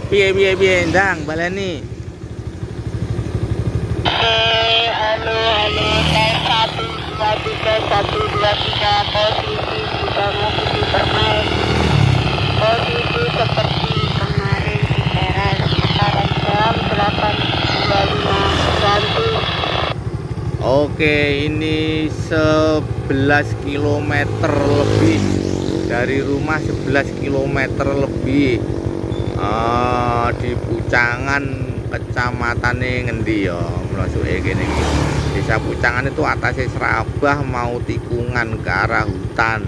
Piye ndang baleni. Halo, tes 1, 2, 3, 1, 2, 3, posisi sudah mau bermain. Posisi seperti kemarin di teras, sekarang jam 8.25 ganti. Oke, ini 11 km lebih dari rumah, 11 km lebih di Pucangan, kecamatan ngendi ya mlasuke kene iki. Desa Pucangan itu atasnya Serabah mau tikungan ke arah hutan.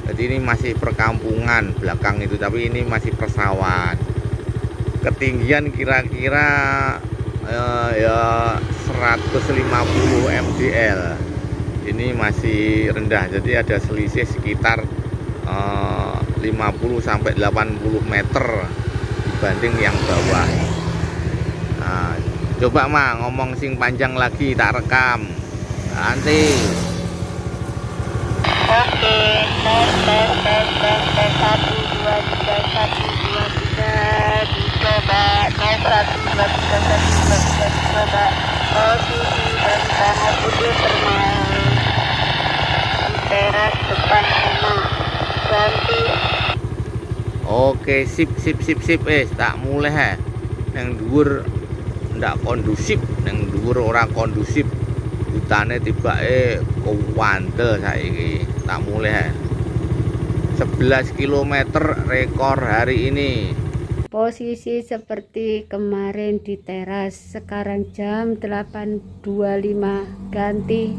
Jadi ini masih perkampungan belakang itu, tapi ini masih persawahan. Ketinggian kira-kira ya 150 mdl. Ini masih rendah, jadi ada selisih sekitar 50 sampai 80 meter dibanding yang bawah. Nah, coba mah ngomong sing panjang lagi tak rekam nanti. Oke, tes 1, 2, 3, 1, 2, 3 dicoba. Tes 1, 2, 3, 1, 2, 3 dicoba. Posisi dari Bangau Putih bermain di teras depan rumah. Ganti. Oke, sip tak mulai he. Nang dhuwur ndak kondusif, nang dhuwur ora kondusif. Hutane tibake kuwandel saiki. Tak mulai he. 11 km rekor hari ini. Posisi seperti kemarin di teras, sekarang jam 8.25 ganti.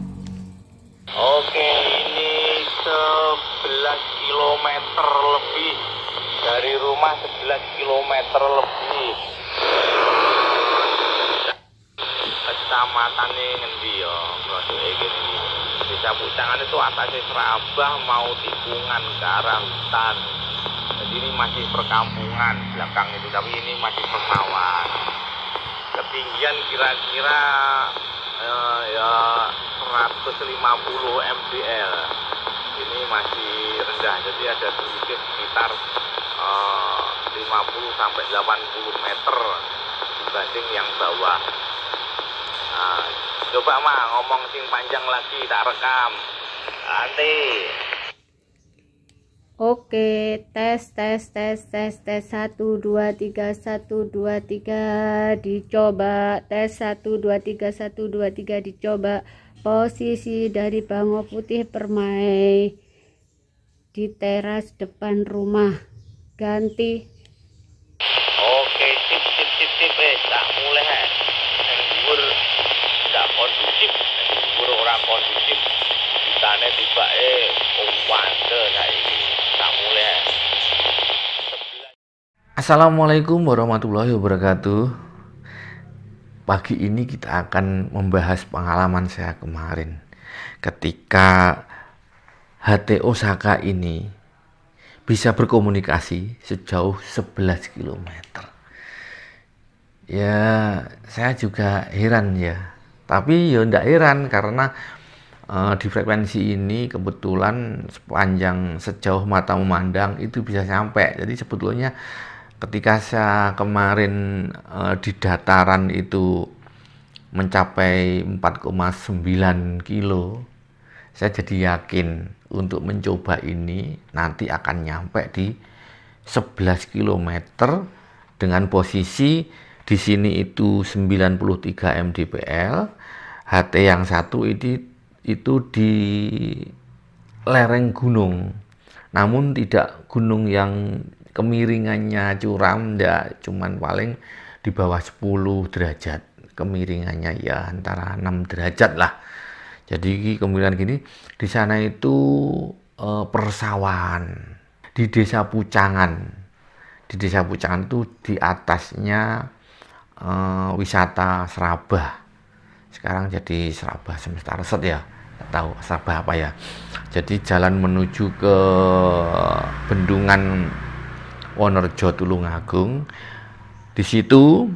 Oke, ini 11 km lebih dari rumah, 11 km lebih. Kecamatan ngendi ya mlasuke kene iki. Desa Pucangan itu atasnya Serabah mau tikungan ke arah hutan. Jadi ini masih perkampungan belakang itu, tapi ini masih persawahan. Ketinggian kira-kira ya 150 mdl. Ini masih rendah, jadi ada sedikit sekitar 50 sampai 80 meter dibanding yang bawah. Nah, coba mah ngomong sing panjang lagi tak rekam nanti. Oke, tes 1, 2, 3, 1, 2, 3 dicoba. Tes 1, 2, 3, 1, 2, 3 dicoba. Posisi dari Bangau Putih Permai di teras depan rumah. Ganti. Oke, sip tak mulai he. Yang dhuwur ndak kondusif, yang dhuwur ora kondusif. Hutane tibake kuwandel saiki. Tak mulai he. Assalamualaikum warahmatullahi wabarakatuh. Pagi ini kita akan membahas pengalaman saya kemarin ketika HT Osaka ini bisa berkomunikasi sejauh 11 km. Ya, saya juga heran ya. Tapi ya enggak heran karena di frekuensi ini kebetulan sepanjang sejauh mata memandang itu bisa sampai. Jadi sebetulnya ketika saya kemarin di dataran itu mencapai 4,9 kilo, saya jadi yakin untuk mencoba ini nanti akan nyampe di 11 km dengan posisi di sini itu 93 mdpl, HT yang satu itu di lereng gunung, namun tidak gunung yang kemiringannya curam, ya cuman paling di bawah 10 derajat kemiringannya, ya antara 6 derajat lah. Jadi kemiringan gini di sana itu persawahan di Desa Pucangan. Di Desa Pucangan itu di atasnya wisata Serabah. Sekarang jadi Serabah Semesta Resort ya, nggak tahu Serabah apa ya. Jadi jalan menuju ke Bendungan Wonorejo Tulungagung. Di situ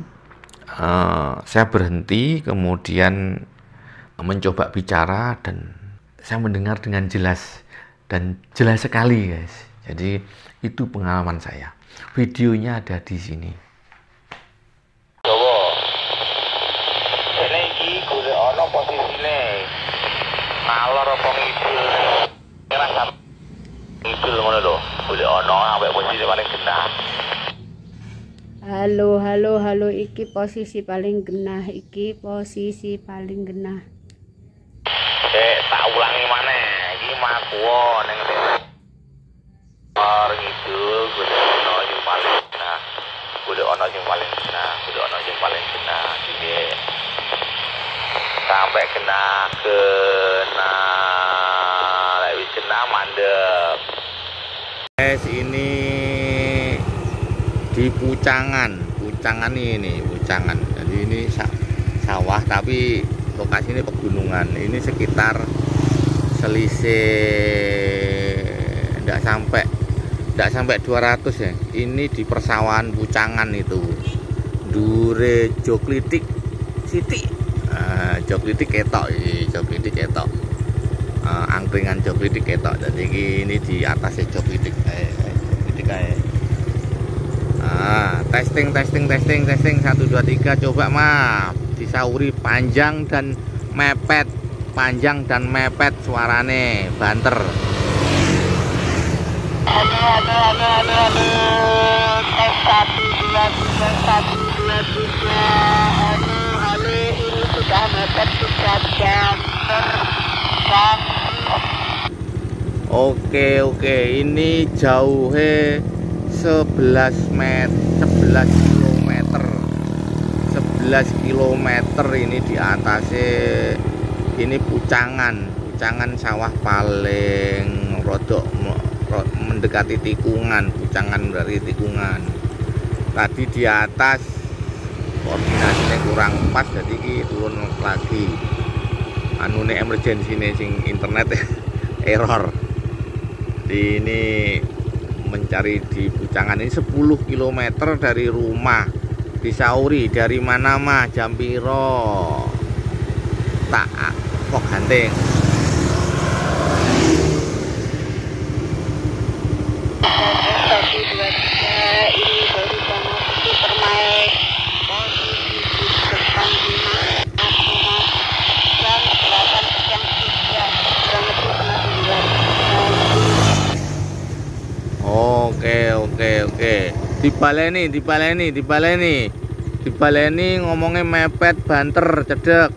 saya berhenti, kemudian mencoba bicara dan saya mendengar dengan jelas dan jelas sekali, guys. Jadi itu pengalaman saya. Videonya ada di sini. Ngidul ngono lho, golek ono sampai posisi paling genah. Halo, iki posisi paling genah, iki posisi paling genah. Tak ulangi maneh, iki makuwo ning ngidul golek ono sing paling genah. Golek ono sing paling genah, golek ono sing paling genah iki. Sampai genah lek wis genah mandek. Guys, ini di Pucangan ini Pucangan. Jadi ini sawah tapi lokasi ini pegunungan. Ini sekitar selisih enggak sampai 200 ya. Ini di persawahan Pucangan itu. Dure Joklitik Siti. Joklitik ketok angkringan Joklitik ketok. Jadi ini di atasnya Joklitik kayak testing 1 2 3 coba mah disauri panjang dan mepet suarane banter. Halo, tes 1 2 3 ini sudah mepet 3 jam terbang. Oke, ini jauhnya 11 kilometer ini di atasnya. Ini Pucangan sawah paling rodok mendekati tikungan. Pucangan dari tikungan. Tadi di atas koordinasinya kurang pas, jadi turun lagi. Anune emergency nih sing internet error. Ini mencari di Pucangan ini 10 km dari rumah. Disauri dari mana mah, jam piro? Tak kok ganteng. Ini baru banget permain posisi di depan rumah aku jam 8 jam 3 Oke. Dibaleni ngomongnya mepet banter cedek.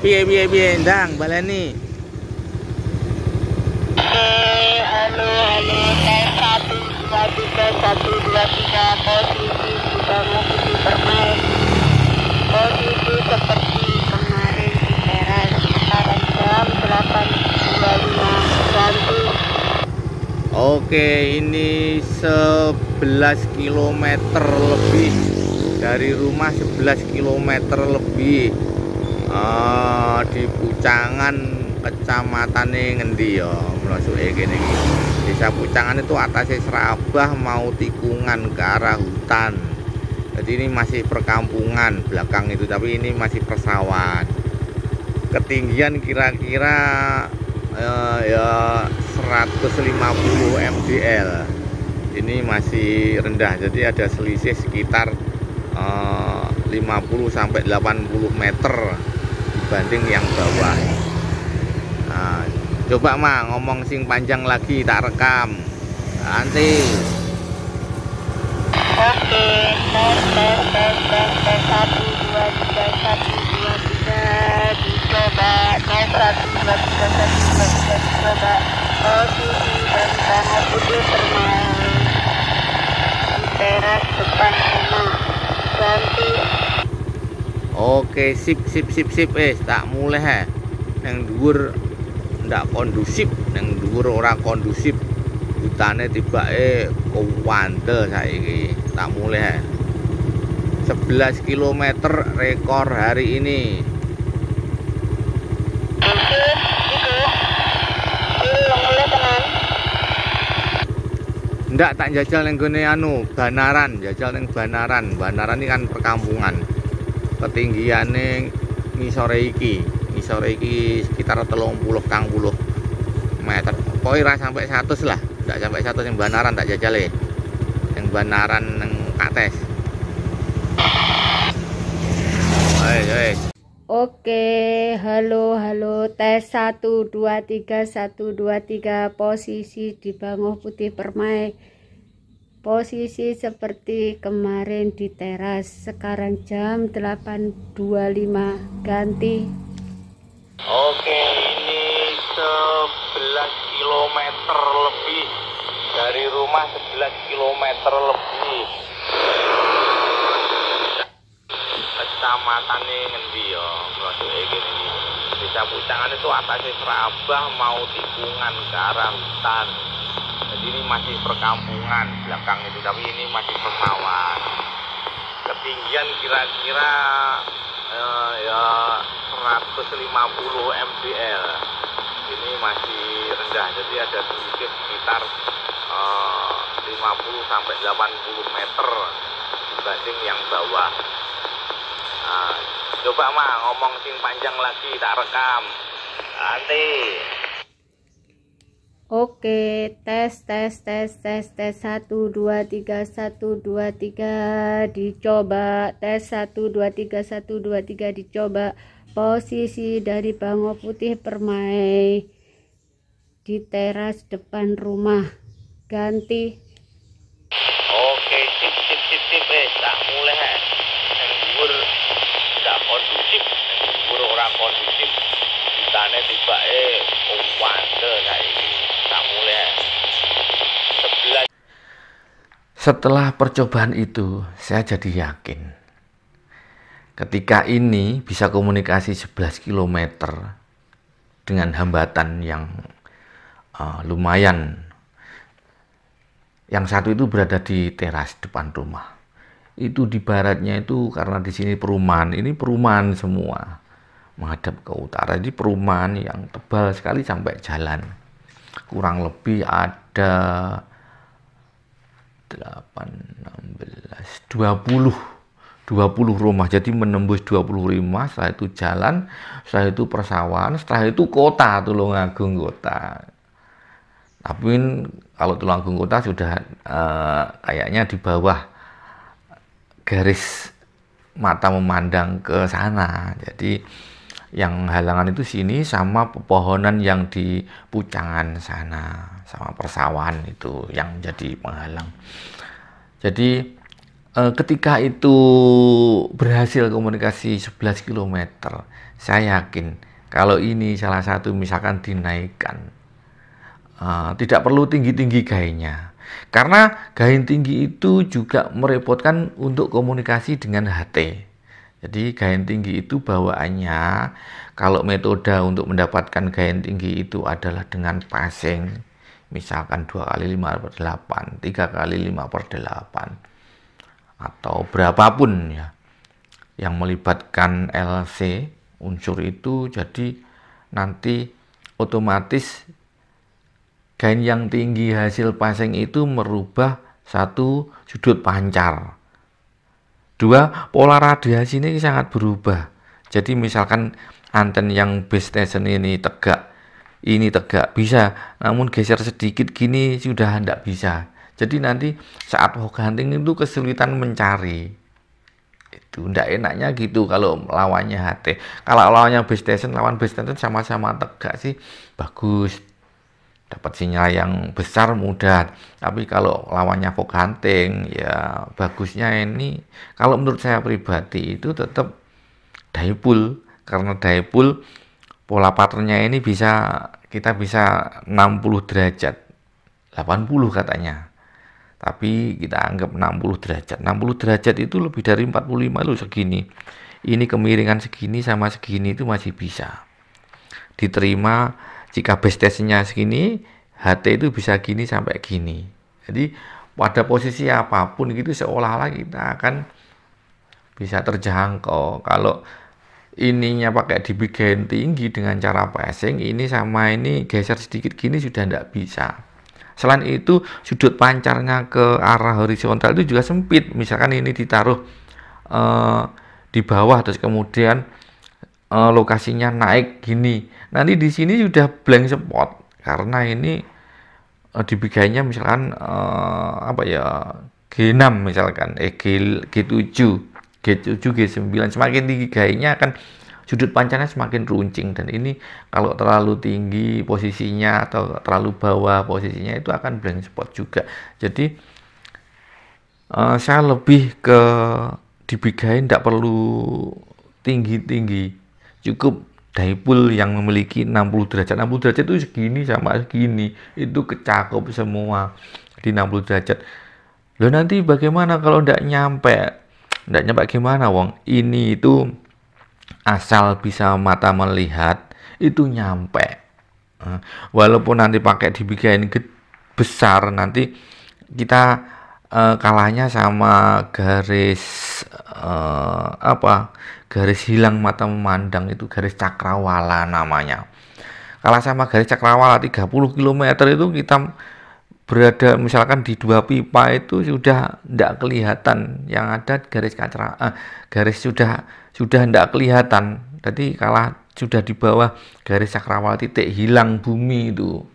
Piye ndang baleni. Halo, tes 1 2 3 posisi sudah mau bermain. Posisi seperti kemarin di teras sekarang jam 8.25 ganti. Oke, ini 11 km lebih dari rumah, 11 km lebih. Di Pucangan kecamatan ngendi ya mlasuke kene iki. Desa Pucangan itu atasnya Serabah mau tikungan ke arah hutan. Jadi ini masih perkampungan belakang itu, tapi ini masih persawahan. Ketinggian kira-kira ya 150 mdl. Ini masih rendah, jadi ada selisih sekitar 50 sampai 80 meter dibanding yang bawah. Nah, coba mah ngomong sing panjang lagi tak rekam. Nanti. Oke, tes 1 2 3 dicoba. Tes 1 2 3 dicoba. Posisi dan tanah putih bermain di teras depan rumah. Ganti. Oke, sip. Tak mulai he. Nang dhuwur ndak kondusif, nang dhuwur ora kondusif. Hutane tibake kuwandel saiki. Tak mulai he. 11 km rekor hari ini. Oke, itu. Ini mulai tenan. Ndak tak jajal ning gone Banaran, jajal ning Banaran. Banaran ini kan perkampungan. Ketinggiane ngisore iki sekitar 30 meter. Pokoknya ora sampai 100 lah. Ndak sampai 100 yang Banaran tak jajal e. Yang Banaran nang Kates. Oke, halo, tes 1 2 3 1 2 3, posisi di Bango Putih Permai. Posisi seperti kemarin di teras. Sekarang jam 8.25, ganti. Oke, ini 11 km lebih dari rumah, 11 km lebih. Kecamatan ini ngendi ya, produk gini. Desa Pucangan itu atasnya Serabah mau tikungan ke arah hutan. Jadi ini masih perkampungan belakang itu, tapi ini masih persawahan. Ketinggian kira-kira ya 150 mdl. Ini masih rendah, jadi ada sedikit sekitar 50 sampai 80 meter dibanding yang bawah. Nah, coba mah ngomong sing panjang lagi, tak rekam. Nanti. Oke, tes 1 2 3 1 2 3 dicoba. Tes 1 2 3 1 2 3 dicoba. Posisi dari Bango Putih Permai di teras depan rumah. Ganti. Oke, sip tak mulai. Yang dhuwur tidak kondusif, yang dhuwur orang kondusif. Ditane tibake wande saiki. Tak mulai. 11. Setelah percobaan itu, saya jadi yakin ketika ini bisa komunikasi 11 km dengan hambatan yang lumayan. Yang satu itu berada di teras depan rumah. Itu di baratnya itu karena di sini perumahan, ini perumahan semua menghadap ke utara. Jadi perumahan yang tebal sekali sampai jalan. Kurang lebih ada 8, 16, 20 rumah. Jadi menembus 20 rumah, setelah itu jalan, setelah itu persawahan, setelah itu kota, Tulungagung kota. Tapi kalau Tulungagung kota sudah kayaknya di bawah garis mata memandang ke sana. Jadi yang halangan itu sini sama pepohonan yang di Pucangan sana, sama persawahan itu yang jadi penghalang. Jadi ketika itu berhasil komunikasi 11 km, saya yakin kalau ini salah satu misalkan dinaikkan, tidak perlu tinggi-tinggi gayanya. Karena gain tinggi itu juga merepotkan untuk komunikasi dengan HT. Jadi gain tinggi itu bawaannya, kalau metode untuk mendapatkan gain tinggi itu adalah dengan passing, misalkan 2x5/8, 3x5/8, atau berapapun ya, yang melibatkan LC unsur itu. Jadi nanti otomatis gain yang tinggi hasil passing itu merubah satu sudut pancar. Dua, pola radiasi ini sangat berubah. Jadi misalkan anten yang base station ini tegak bisa, namun geser sedikit gini sudah tidak bisa. Jadi nanti saat fog hunting itu kesulitan mencari. Itu tidak enaknya gitu kalau lawannya HT. Kalau lawannya base station, lawan base station sama-sama tegak sih bagus, dapat sinyal yang besar mudah. Tapi kalau lawannya fog hunting, ya bagusnya ini, kalau menurut saya pribadi itu tetap dipole. Karena dipole pola patternnya ini kita bisa 60 derajat, 80 katanya, tapi kita anggap 60 derajat. 60 derajat itu lebih dari 45 loh, segini. Ini kemiringan segini sama segini itu masih bisa diterima. Jika base stationnya segini, HT itu bisa gini sampai gini. Jadi pada posisi apapun gitu seolah-olah kita akan bisa terjangkau. Kalau ininya pakai dibikin tinggi dengan cara passing, ini sama ini geser sedikit gini sudah tidak bisa. Selain itu sudut pancarnya ke arah horizontal itu juga sempit. Misalkan ini ditaruh di bawah, terus kemudian lokasinya naik gini, nanti di sini sudah blank spot karena ini dibigainya misalkan G6 misalkan G7, G9, semakin tinggi gayanya akan sudut pancarnya semakin runcing, dan ini kalau terlalu tinggi posisinya atau terlalu bawah posisinya itu akan blind spot juga. Jadi saya lebih ke dibigain, tidak perlu tinggi-tinggi, cukup dipole yang memiliki 60 derajat. 60 derajat itu segini sama segini, itu kecakup semua di 60 derajat. Loh, nanti bagaimana kalau tidak nyampe? Tidak nyampe gimana, wong? Ini itu asal bisa mata melihat itu nyampe. Walaupun nanti pakai dibigain besar, nanti kita kalahnya sama garis garis hilang mata memandang, itu garis cakrawala namanya. Kalah sama garis cakrawala 30 km itu kita berada misalkan di 2 pipa, itu sudah tidak kelihatan, yang ada garis garis sudah tidak kelihatan. Jadi kalah sudah di bawah garis cakrawala, titik hilang bumi itu.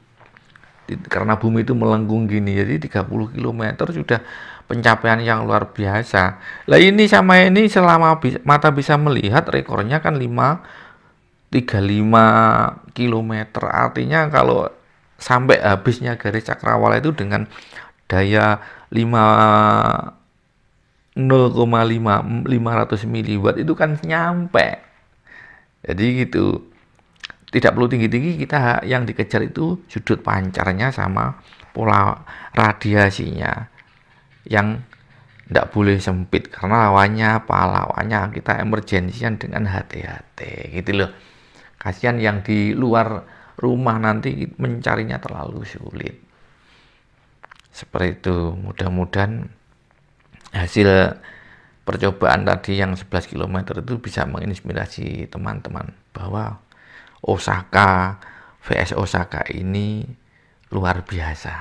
Karena bumi itu melengkung gini, jadi 30 km sudah pencapaian yang luar biasa. Lah ini sama ini selama mata bisa melihat, rekornya kan 35 km. Artinya kalau sampai habisnya garis cakrawala itu dengan daya 0,5 500 miliwatt itu kan nyampe. Jadi gitu. Tidak perlu tinggi-tinggi, kita yang dikejar itu sudut pancarnya sama pola radiasinya, yang tidak boleh sempit, karena lawannya apa? Lawannya kita emergensian dengan hati-hati gitu loh. Kasihan yang di luar rumah nanti mencarinya terlalu sulit. Seperti itu. Mudah-mudahan hasil percobaan tadi yang 11 km itu bisa menginspirasi teman-teman bahwa Osaka vs Osaka ini luar biasa.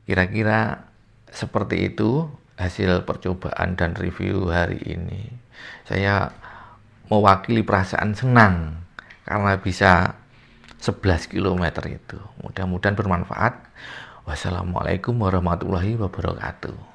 Kira-kira seperti itu hasil percobaan dan review hari ini. Saya mewakili perasaan senang karena bisa 11 km itu. Mudah-mudahan bermanfaat. Wassalamualaikum warahmatullahi wabarakatuh.